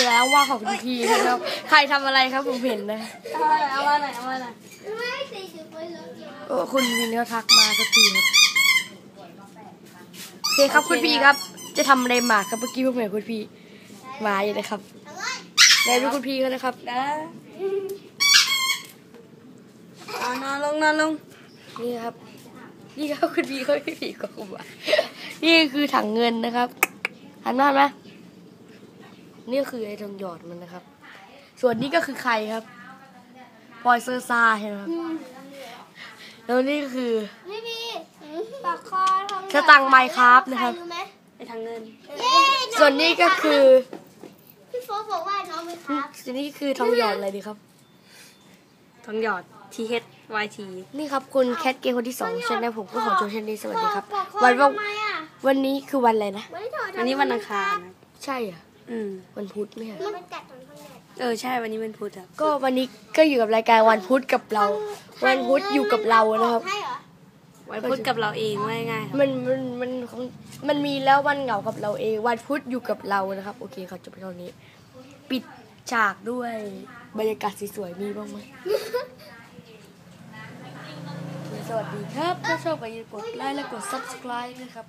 แล้วว่าของคุณพีนะครับใครทำอะไรครับผมเห็นนะเอามาหน่อยคุณพีเขาทักมาสักทีครับโอเคครับคุณพีครับจะทำอะไรหมากครับเมื่อกี้ผมเห็นคุณพีมาอยู่นะครับได้ดูคุณพีกันนะครับนะนอนลงนี่ครับนี่ครับคุณพีเขาพี่ผีก็มานี่คือถังเงินนะครับหันมาไหมนี่คือไอ้ทองหยอดมันนะครับส่วนนี้ก็คือใครครับพลอยเซอร์ซาใช่ไหมครับแล้วนี่ก็คือปากคอทองสตังค์ไมค์ครับนะครับไอ้ทางเงินส่วนนี้ก็คือพี่โฟบอกว่าน้องไหมครับส่วนนี้คือทองหยอดอะไรดีครับทองหยอด THYT นี่ครับคุณแคทเกมคนที่2ช่องผมก็ขอโจชันนี้สวัสดีครับวันนี้คือวันอะไรนะวันนี้วันอังคารใช่อ่ะวันพุธไหมอ่ะใช่วันนี้วันพุธครับก็วันนี้ก็อยู่กับรายการวันพุธกับเราวันพุธอยู่กับเรานะครับวันพุธกับเราเองว่าง่ายมันมีแล้ววันเหงากับเราเองวันพุธอยู่กับเรานะครับโอเคขอจบไปเท่านี้ปิดฉากด้วยบรรยากาศสวยๆมีบ้างไหมสวัสดีครับถ้าชอบก็อย่าลืมกดไลค์และกด subscribe นะครับ